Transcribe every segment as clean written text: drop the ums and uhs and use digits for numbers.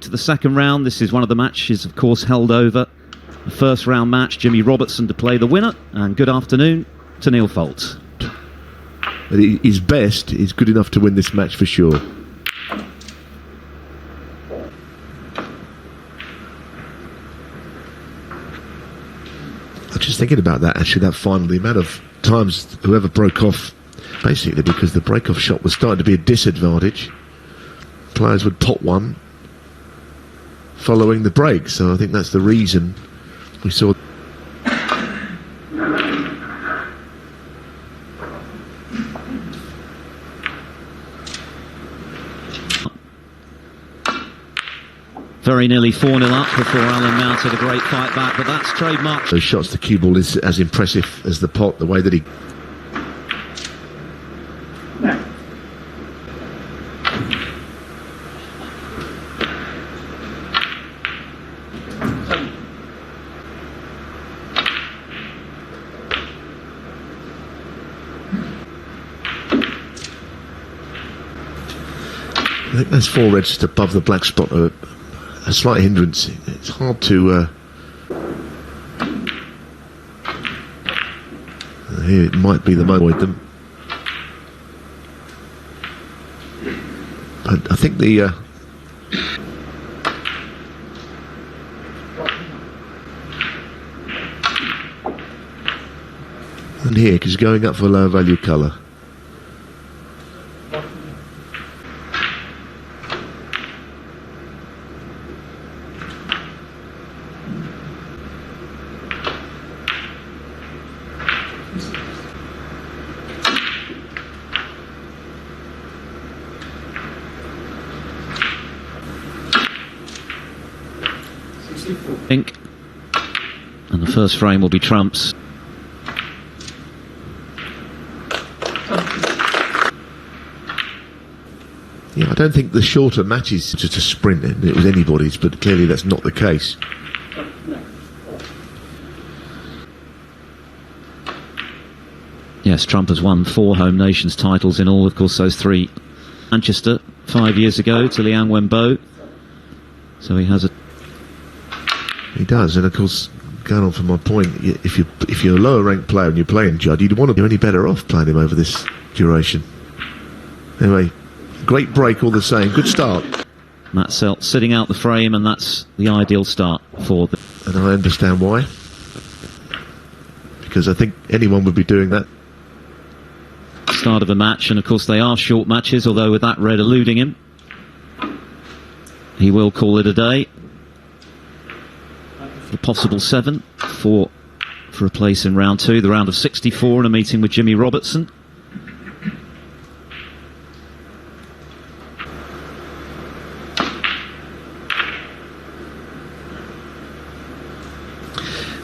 to the second round. This is one of the matches, of course, held over. The first round match, Jimmy Robertson to play the winner. And good afternoon to Neil Folt. His best is good enough to win this match for sure. I'm just thinking about that, actually, that final, the amount of times whoever broke off, basically because the break-off shot was starting to be a disadvantage. Players would pot one following the break, so I think that's the reason we saw. Very nearly 4-0 up before Alan mounted a great fight back, but that's trademark. Those shots, the cue ball is as impressive as the pot, the way that he... I think that's 4 reds just above the black spot, a slight hindrance. It's hard to... here it might be the moment with them. But I think the... and here, because going up for lower value colour. Pink, and the first frame will be trumps. Yeah, I don't think the shorter matches just a sprint, and it was anybody's, but clearly that's not the case. Yes, Trump has won 4 Home Nations titles in all, of course, those 3 Manchester 5 years ago to Liang Wenbo. So he has a... He does, and of course, going on from my point, if you're a lower ranked player and you're playing Judd, you'd want to be any better off playing him over this duration. Anyway, great break all the same, good start. Matt Selt sitting out the frame, and that's the ideal start for them. And I understand why, because I think anyone would be doing that. Start of a match, and of course they are short matches, although with that red eluding him, he will call it a day. The possible 7 for a place in round 2, the round of 64, and a meeting with Jimmy Robertson.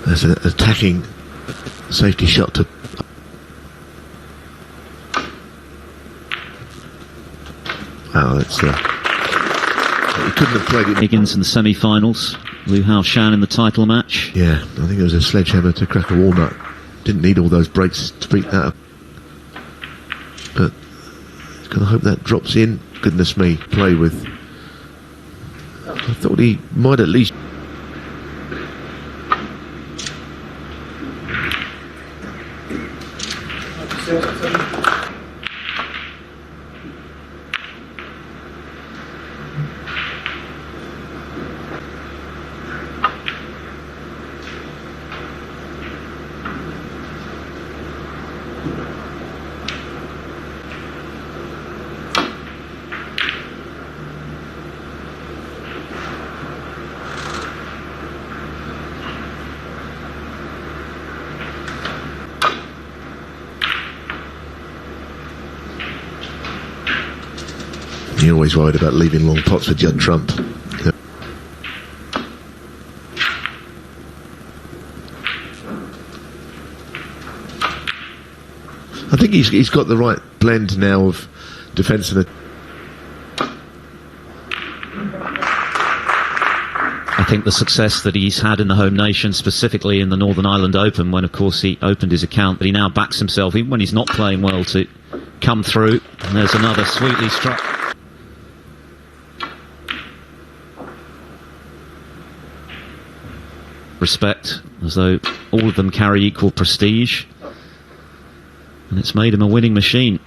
There's an attacking safety shot to... Oh, that's... he couldn't have played it... Higgins in the semi-finals. Liu Hao Shan in the title match. Yeah, I think it was a sledgehammer to crack a walnut. Didn't need all those breaks to beat that up. But he's going to hope that drops in. Goodness me, play with. I thought he might at least... You're always worried about leaving long pots for Judd Trump. I think he's got the right blend now of defence and... I think the success that he's had in the Home Nations, specifically in the Northern Ireland Open, when of course he opened his account, but he now backs himself, even when he's not playing well, to come through. And there's another sweetly struck. respect, as though all of them carry equal prestige. And it's made him a winning machine.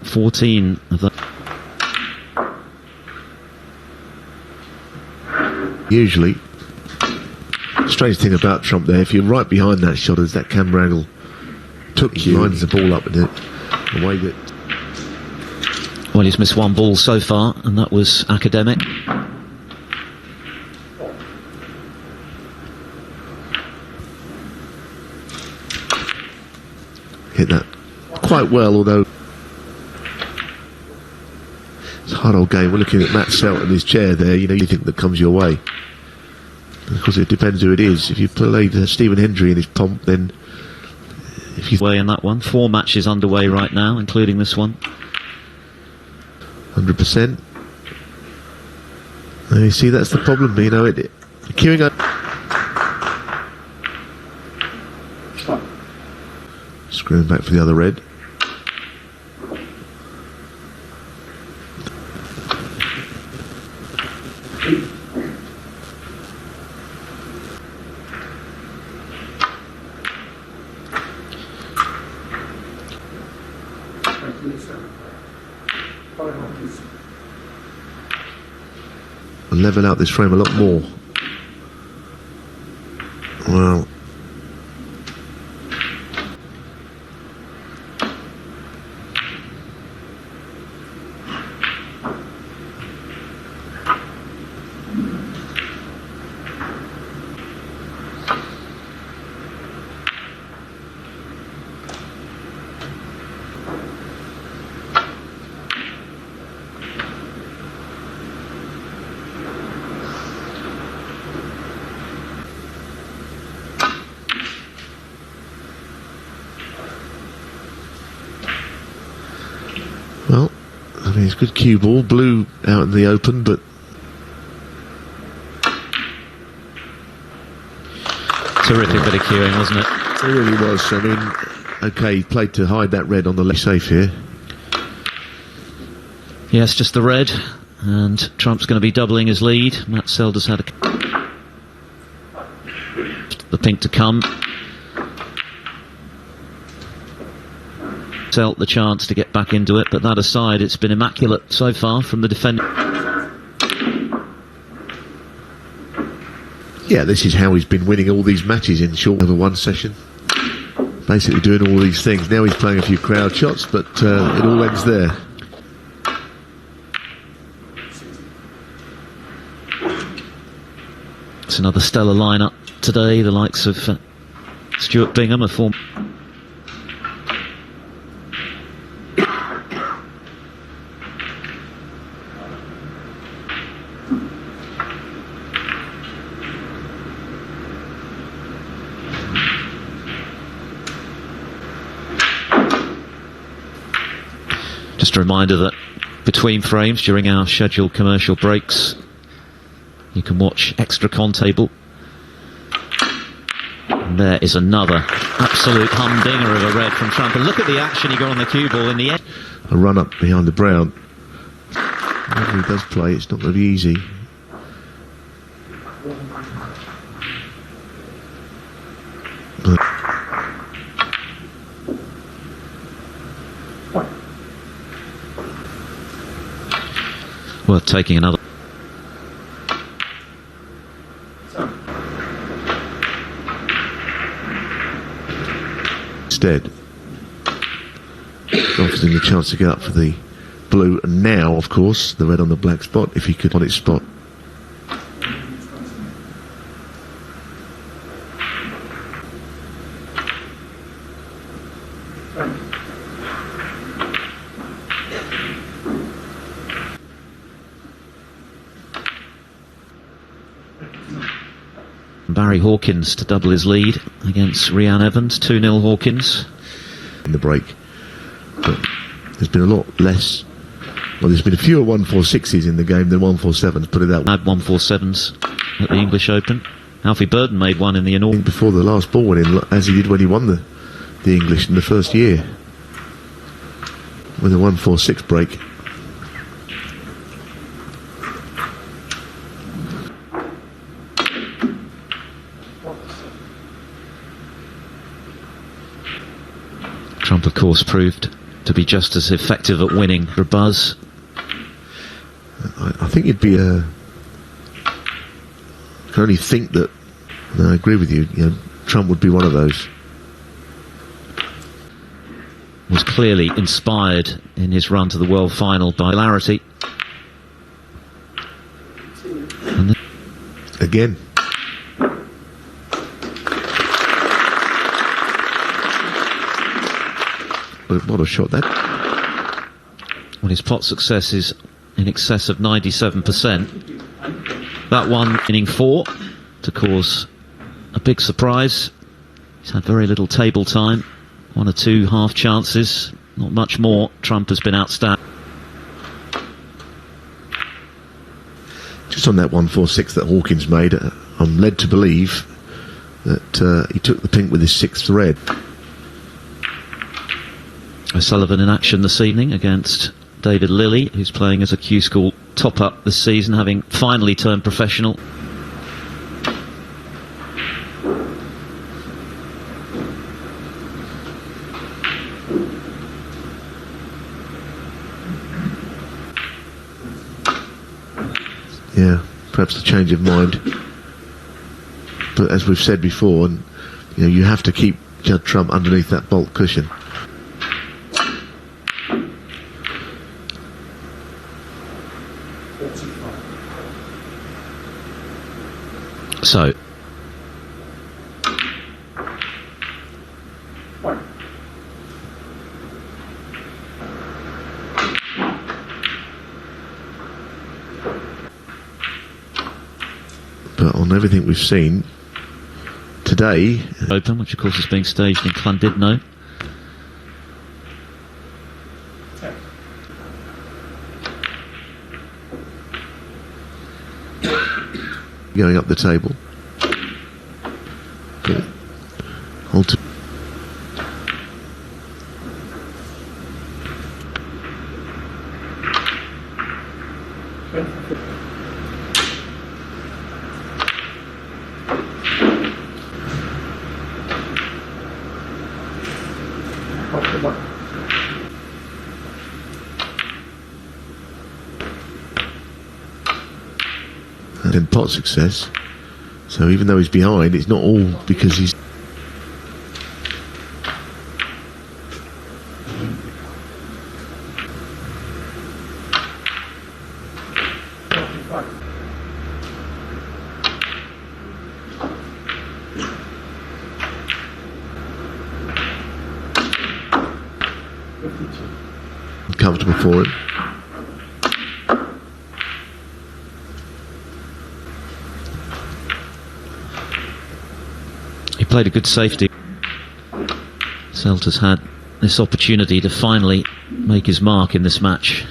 14 of them. Usually, strange thing about Trump there, if you're right behind that shot as that camera angle took you, lines the ball up in it, the way that... Well, he's missed one ball so far, and that was academic. Hit that quite well, although it's a hard old game. We're looking at Matt Selt in his chair there, you know, you think that comes your way. Because it depends who it is. If you play Stephen Hendry in his pomp, then if you... Way in that one. 4 matches underway right now, including this one. 100%. And you see, that's the problem, you know, queuing up... Screwing back for the other red. And level out this frame a lot more. Well, well, I mean, it's a good cue ball, blue out in the open, but Terrific bit of cueing, wasn't it? it really was. I mean, okay, he played to hide that red on the left safe here. Yes, just the red, and Trump's going to be doubling his lead. Matt Selt has had the pink to come. Selt the chance to get back into it, but that aside, it's been immaculate so far from the defender. Yeah, this is how he's been winning all these matches in short over one session. Basically doing all these things. Now he's playing a few crowd shots, but it all ends there. It's another stellar lineup today, the likes of Stuart Bingham, a former... Just a reminder that between frames, during our scheduled commercial breaks, you can watch extra contable. And there is another absolute humdinger of a red from Trump. And look at the action he got on the cue ball in the end. A run up behind the brown. Whenever he does play, it's not going to be easy. But worth taking another. Instead, offers him the chance to get up for the blue, and now, of course, the red on the black spot, if he could on its spot. Barry Hawkins to double his lead against Rhian Evans, 2-0 Hawkins. In the break. But there's been a lot less. Well, there's been fewer 146s in the game than 147s, put it that way. Had 147s at the English Open. Alfie Burden made one in the inaugural. Before the last ball went in, as he did when he won the English in the first year. With a 146 break. Trump, of course, proved to be just as effective at winning for buzz. I think it'd be I can only think that, and I agree with you, Trump would be one of those. Was clearly inspired in his run to the world final by hilarity. Again. What a shot that. Well, his pot success is in excess of 97%. That one inning 4 to cause a big surprise. He's had very little table time. 1 or 2 half chances, not much more. Trump has been outstanding. Just on that 1-4-6 that Hawkins made, I'm led to believe that he took the pink with his 6th red. O'Sullivan in action this evening against David Lilly, who's playing as a Q School top-up this season, having finally turned professional. Yeah, perhaps a change of mind. But as we've said before, and you have to keep Judd Trump underneath that bolt cushion. So, but on everything we've seen today, Open, which of course is being staged in Llandudno. going up the table. But and then pot success. So even though he's behind, it's not all because he's comfortable for him. He played a good safety. Selt has had this opportunity to finally make his mark in this match.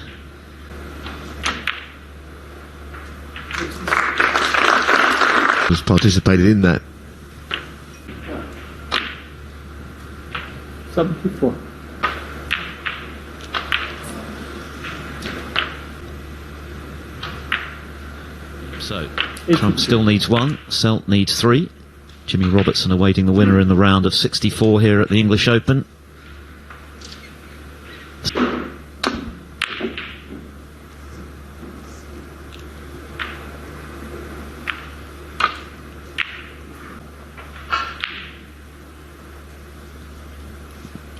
Has participated in that. 74. So, Trump still needs 1, Selt needs 3. Jimmy Robertson awaiting the winner in the round of 64 here at the English Open.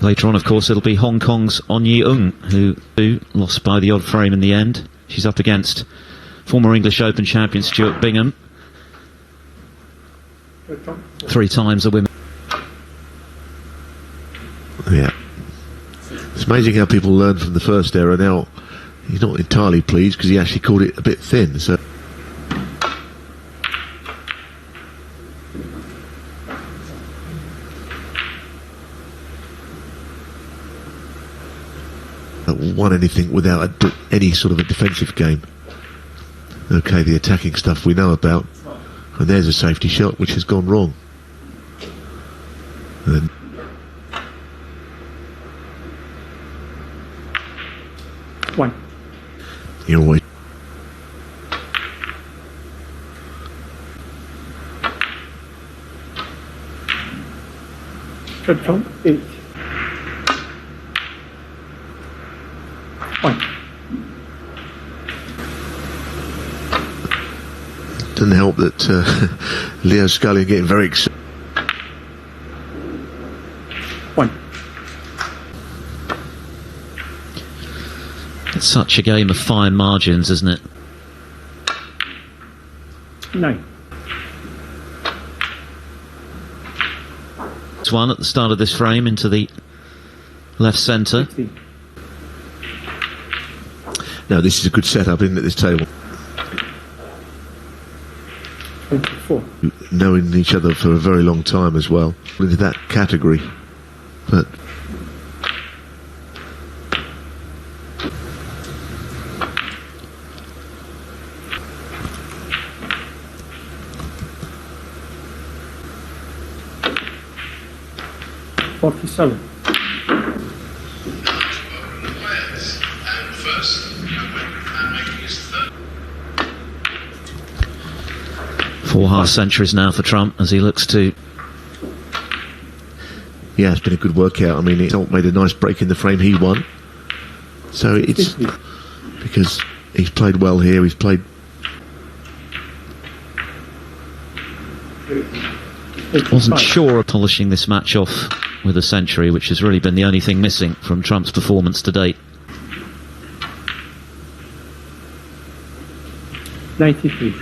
Later on, of course, it'll be Hong Kong's On Yi-ung, who lost by the odd frame in the end. She's up against former English Open champion Stuart Bingham. 3 times the women. Yeah. It's amazing how people learn from the first error. Now, he's not entirely pleased because he actually called it a bit thin. So, won anything without any sort of a defensive game. Okay, the attacking stuff we know about. And there's a safety shot which has gone wrong. And One. you're always Trump 8. One. Doesn't help that Leo Scully getting very excited. One. It's such a game of fine margins, isn't it? 9. It's one at the start of this frame into the left centre. 16. No, this is a good setup, isn't it, this table? 24. Knowing each other for a very long time as well. Into that category. But 47. Four half centuries now for Trump as he looks to. yeah, it's been a good workout. I mean, Selt made a nice break in the frame, he won. So it's 50. because he's played well here, he's played. Wasn't sure of polishing this match off with a century, which has really been the only thing missing from Trump's performance to date. 93.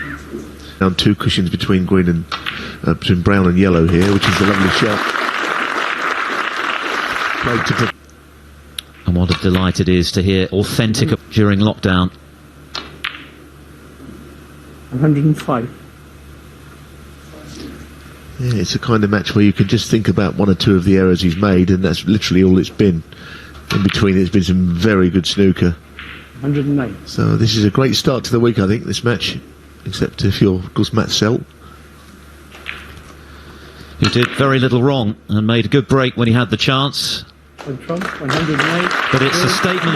Down 2 cushions between green and between brown and yellow here, which is a lovely shot. Played to And what a delight it is to hear authentic during lockdown. 105. yeah, it's a kind of match where you can just think about 1 or 2 of the errors he's made, and that's literally all it's been. In between, it's been some very good snooker. 109. So this is a great start to the week, I think, this match. Except if you're, of course, Matt Selt. Who did very little wrong and made a good break when he had the chance. On Trump, 109. But it's a statement of